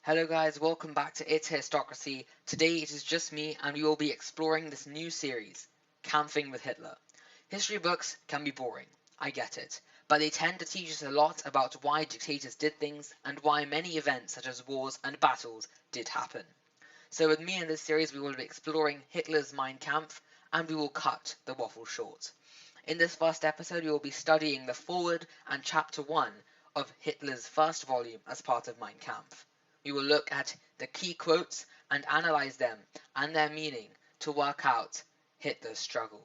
Hello guys, welcome back to It's Histocracy. Today it is just me and we will be exploring this new series, Kampfing with Hitler. History books can be boring, I get it, but they tend to teach us a lot about why dictators did things and why many events such as wars and battles did happen. So with me in this series we will be exploring Hitler's Mein Kampf and we will cut the waffle short. In this first episode we will be studying the foreword and chapter 1 of Hitler's first volume as part of Mein Kampf. We will look at the key quotes and analyze them and their meaning to work out Hitler's struggle.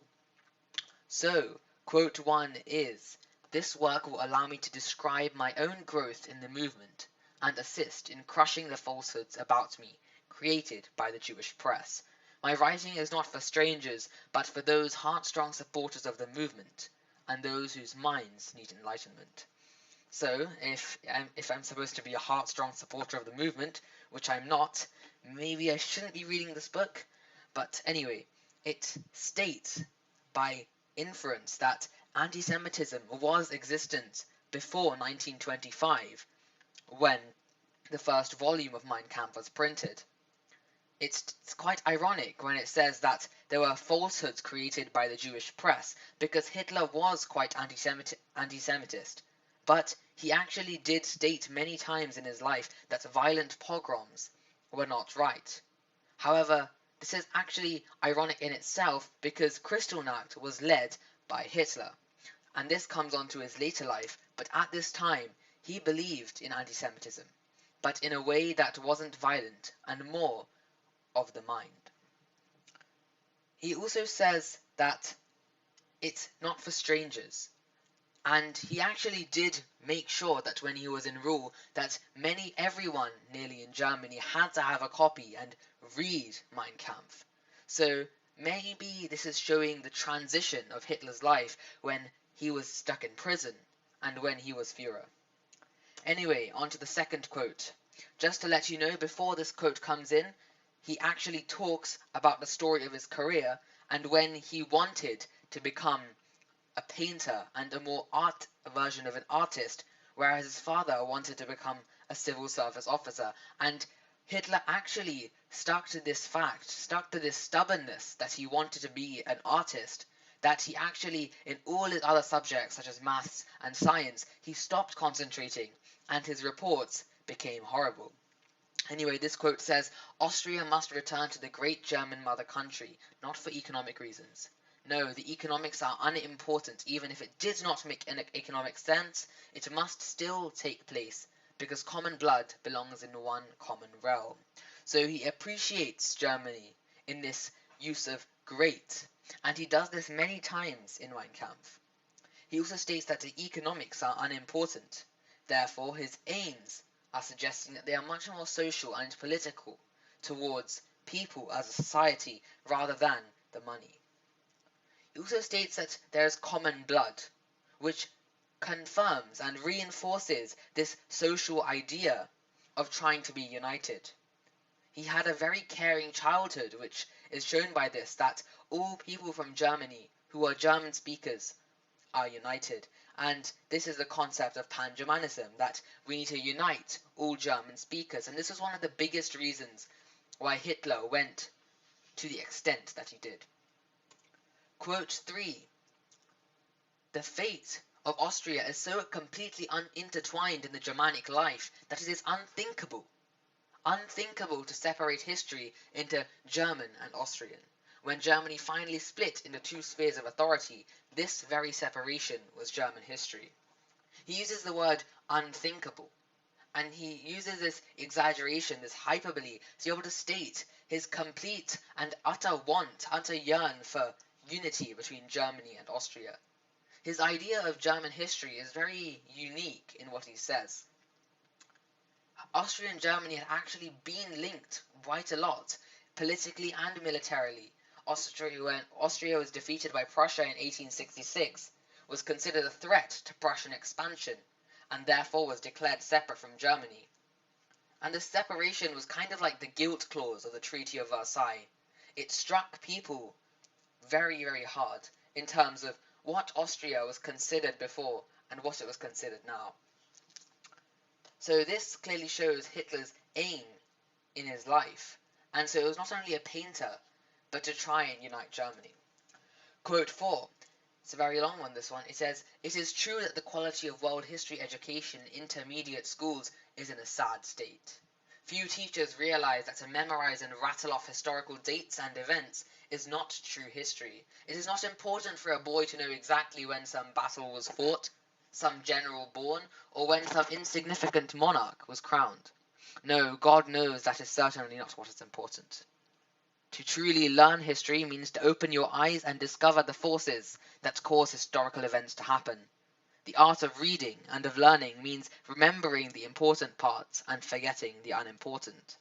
So, quote 1 is, "This work will allow me to describe my own growth in the movement and assist in crushing the falsehoods about me created by the Jewish press. My writing is not for strangers, but for those heartstrong supporters of the movement and those whose minds need enlightenment." So, if I'm supposed to be a heartstrong supporter of the movement, which I'm not, maybe I shouldn't be reading this book. But anyway, it states by inference that anti-Semitism was existent before 1925, when the first volume of Mein Kampf was printed. It's quite ironic when it says that there were falsehoods created by the Jewish press, because Hitler was quite anti-Semitist. But he actually did state many times in his life that violent pogroms were not right. However, this is actually ironic in itself because Kristallnacht was led by Hitler, and this comes on to his later life, but at this time he believed in anti-Semitism, but in a way that wasn't violent and more of the mind. He also says that it's not for strangers. And he actually did make sure that when he was in rule that everyone nearly in Germany had to have a copy and read Mein Kampf. So maybe this is showing the transition of Hitler's life when he was stuck in prison and when he was Führer. Anyway, on to the second quote. Just to let you know, before this quote comes in, he actually talks about the story of his career and when he wanted to become a painter and a more art version of an artist, whereas his father wanted to become a civil service officer. And Hitler actually stuck to this fact, stuck to this stubbornness that he wanted to be an artist, that he actually, in all his other subjects such as maths and science, he stopped concentrating and his reports became horrible. Anyway, this quote says, "Austria must return to the great German mother country, not for economic reasons. No, the economics are unimportant. Even if it did not make an economic sense, it must still take place, because common blood belongs in one common realm." So he appreciates Germany in this use of great, and he does this many times in Mein Kampf. He also states that the economics are unimportant. Therefore, his aims are suggesting that they are much more social and political towards people as a society rather than the money. He also states that there is common blood, which confirms and reinforces this social idea of trying to be united. He had a very caring childhood, which is shown by this, that all people from Germany who are German speakers are united. And this is the concept of pan-Germanism, that we need to unite all German speakers. And this was one of the biggest reasons why Hitler went to the extent that he did. Quote 3. "The fate of Austria is so completely intertwined in the Germanic life that it is unthinkable to separate history into German and Austrian. When Germany finally split into two spheres of authority, this very separation was German history." He uses the word unthinkable, and he uses this exaggeration, this hyperbole, to be able to state his complete and utter yearn for unity between Germany and Austria. His idea of German history is very unique in what he says. Austria and Germany had actually been linked quite a lot, politically and militarily. When Austria was defeated by Prussia in 1866, was considered a threat to Prussian expansion, and therefore was declared separate from Germany. And this separation was kind of like the guilt clause of the Treaty of Versailles. It struck people very, very hard in terms of what Austria was considered before and what it was considered now. So this clearly shows Hitler's aim in his life. And so it was not only a painter, but to try and unite Germany. Quote 4. It's a very long one, this one. It says, "It is true that the quality of world history education in intermediate schools is in a sad state. Few teachers realize that to memorize and rattle off historical dates and events is not true history. It is not important for a boy to know exactly when some battle was fought, some general born, or when some insignificant monarch was crowned. No, God knows that is certainly not what is important. To truly learn history means to open your eyes and discover the forces that cause historical events to happen. The art of reading and of learning means remembering the important parts and forgetting the unimportant."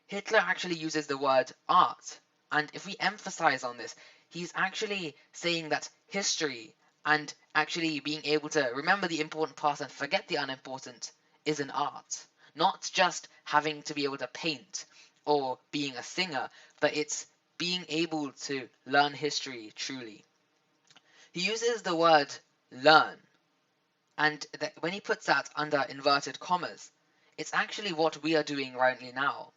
Hitler actually uses the word art, and if we emphasize on this, he's actually saying that history and actually being able to remember the important parts and forget the unimportant is an art. Not just having to be able to paint or being a singer, but it's being able to learn history truly. He uses the word learn, and when he puts that under inverted commas, it's actually what we are doing right now.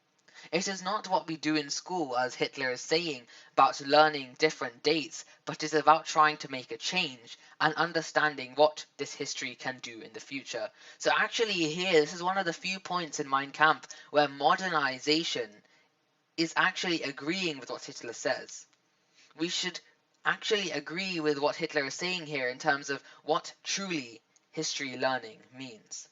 It is not what we do in school, as Hitler is saying, about learning different dates, but it is about trying to make a change and understanding what this history can do in the future. So actually here, this is one of the few points in Mein Kampf where modernization is actually agreeing with what Hitler says. We should actually agree with what Hitler is saying here in terms of what truly history learning means.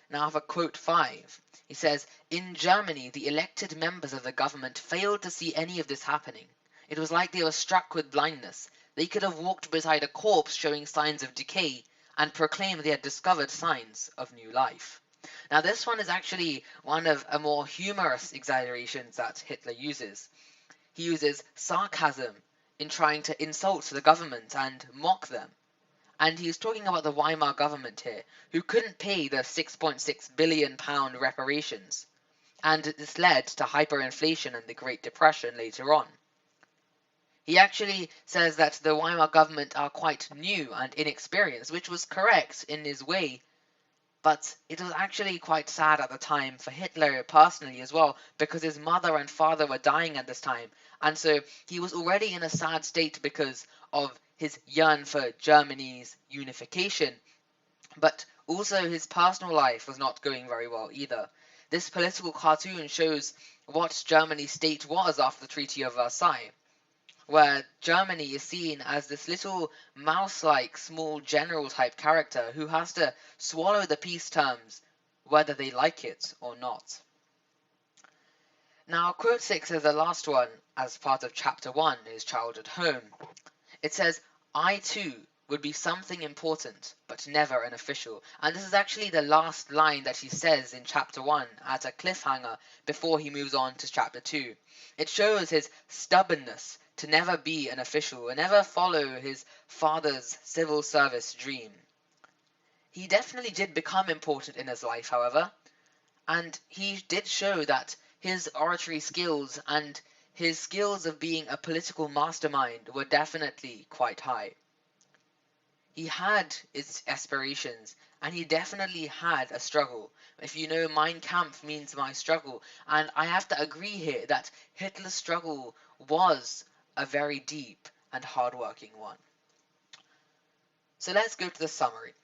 Now for quote 5, he says, "In Germany, the elected members of the government failed to see any of this happening. It was like they were struck with blindness. They could have walked beside a corpse showing signs of decay and proclaimed they had discovered signs of new life." Now this one is actually one of a more humorous exaggerations that Hitler uses. He uses sarcasm in trying to insult the government and mock them. And he was talking about the Weimar government here, who couldn't pay the £6.6 billion reparations. And this led to hyperinflation and the Great Depression later on. He actually says that the Weimar government are quite new and inexperienced, which was correct in his way, but it was actually quite sad at the time for Hitler personally as well, because his mother and father were dying at this time, and so he was already in a sad state because of his yearn for Germany's unification, but also his personal life was not going very well either. This political cartoon shows what Germany's state was after the Treaty of Versailles, where Germany is seen as this little mouse-like small general type character who has to swallow the peace terms whether they like it or not. Now quote 6 is the last one as part of chapter 1, his childhood home. It says, "I too would be something important, but never an official." And this is actually the last line that he says in chapter 1 as a cliffhanger before he moves on to chapter 2. It shows his stubbornness to never be an official and never follow his father's civil service dream. He definitely did become important in his life, however, and he did show that his oratory skills and his skills of being a political mastermind were definitely quite high. He had his aspirations, and he definitely had a struggle. If you know, Mein Kampf means my struggle, and I have to agree here that Hitler's struggle was a very deep and hard-working one. So let's go to the summary.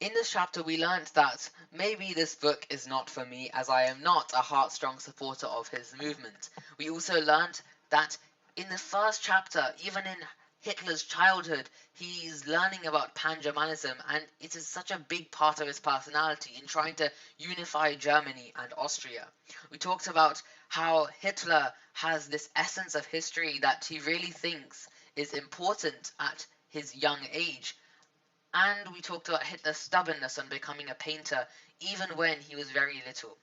In this chapter, we learned that maybe this book is not for me, as I am not a heartstrong supporter of his movement. We also learned that in the first chapter, even in Hitler's childhood, he's learning about pan-Germanism, and it is such a big part of his personality in trying to unify Germany and Austria. We talked about how Hitler has this essence of history that he really thinks is important at his young age. And we talked about Hitler's stubbornness on becoming a painter, even when he was very little.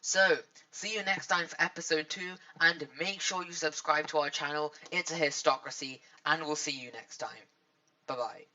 So, see you next time for episode 2, and make sure you subscribe to our channel. It's a Histocracy, and we'll see you next time. Bye-bye.